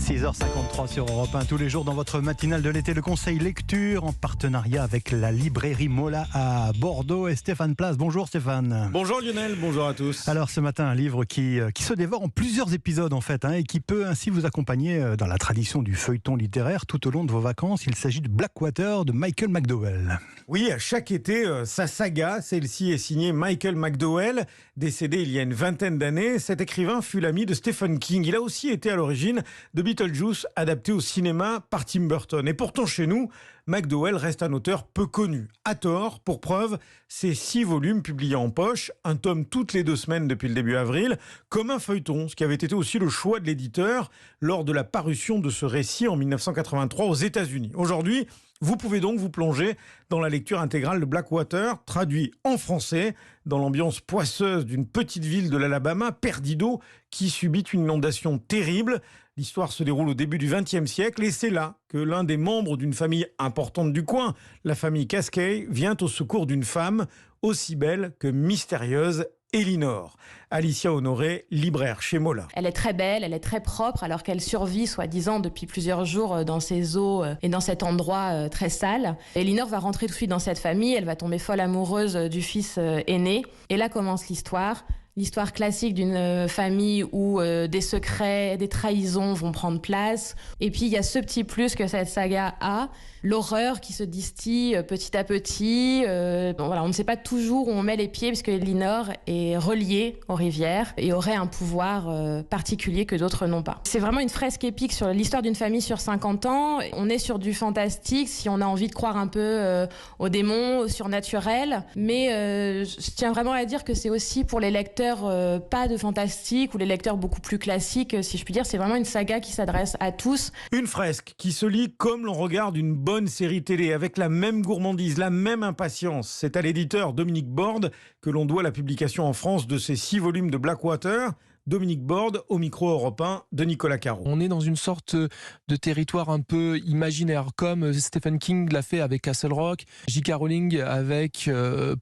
6h53 sur Europe 1, tous les jours dans votre matinale de l'été, le conseil lecture en partenariat avec la librairie Mola à Bordeaux et Stéphane Place. Bonjour Stéphane. Bonjour Lionel, bonjour à tous. Alors ce matin, un livre qui se dévore en plusieurs épisodes en fait, et qui peut ainsi vous accompagner dans la tradition du feuilleton littéraire tout au long de vos vacances. Il s'agit de Blackwater de Michael McDowell. Oui, à chaque été, sa saga, celle-ci est signée Michael McDowell, décédé il y a une vingtaine d'années. Cet écrivain fut l'ami de Stephen King. Il a aussi été à l'origine de Beetlejuice, adapté au cinéma par Tim Burton. Et pourtant, chez nous, McDowell reste un auteur peu connu. À tort, pour preuve, ses 6 volumes publiés en poche, un tome toutes les 2 semaines depuis le début avril, comme un feuilleton, ce qui avait été aussi le choix de l'éditeur lors de la parution de ce récit en 1983 aux États-Unis. Aujourd'hui, vous pouvez donc vous plonger dans la lecture intégrale de Blackwater, traduit en français, dans l'ambiance poisseuse d'une petite ville de l'Alabama, Perdido, qui subit une inondation terrible. L'histoire se déroule au début du XXe siècle et c'est là que l'un des membres d'une famille importante du coin, la famille Cascade, vient au secours d'une femme aussi belle que mystérieuse, Elinor. Alicia Honoré, libraire chez Mola. Elle est très belle, elle est très propre, alors qu'elle survit, soi-disant, depuis plusieurs jours dans ses eaux et dans cet endroit très sale. Elinor va rentrer tout de suite dans cette famille, elle va tomber folle amoureuse du fils aîné. Et là commence l'histoire. L'histoire classique d'une famille où des secrets, des trahisons vont prendre place. Et puis il y a ce petit plus que cette saga a, l'horreur qui se distille petit à petit. Voilà, on ne sait pas toujours où on met les pieds puisque Elinor est reliée aux rivières et aurait un pouvoir particulier que d'autres n'ont pas. C'est vraiment une fresque épique sur l'histoire d'une famille sur 50 ans. On est sur du fantastique si on a envie de croire un peu aux démons, au surnaturel. Mais je tiens vraiment à dire que c'est aussi pour les lecteurs pas de fantastique ou les lecteurs beaucoup plus classiques, si je puis dire. C'est vraiment une saga qui s'adresse à tous. Une fresque qui se lit comme l'on regarde une bonne série télé, avec la même gourmandise, la même impatience. C'est à l'éditeur Dominique Borde que l'on doit la publication en France de ces 6 volumes de Blackwater. Dominique Borde, au micro européen de Nicolas Caro. On est dans une sorte de territoire un peu imaginaire, comme Stephen King l'a fait avec Castle Rock, J.K. Rowling avec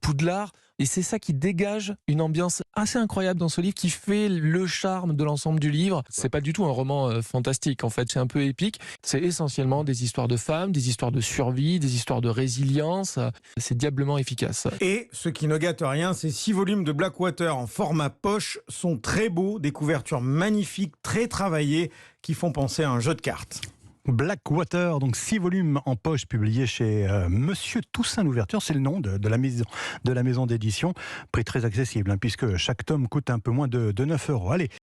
Poudlard. Et c'est ça qui dégage une ambiance assez incroyable dans ce livre, qui fait le charme de l'ensemble du livre. C'est pas du tout un roman fantastique, en fait, c'est un peu épique. C'est essentiellement des histoires de femmes, des histoires de survie, des histoires de résilience. C'est diablement efficace. Et ce qui ne gâte rien, ces 6 volumes de Blackwater en format poche sont très beaux, des couvertures magnifiques, très travaillées, qui font penser à un jeu de cartes. Blackwater, donc 6 volumes en poche publiés chez Monsieur Toussaint Louverture, c'est le nom de la maison d'édition. Prix très accessible, puisque chaque tome coûte un peu moins de 9 €. Allez.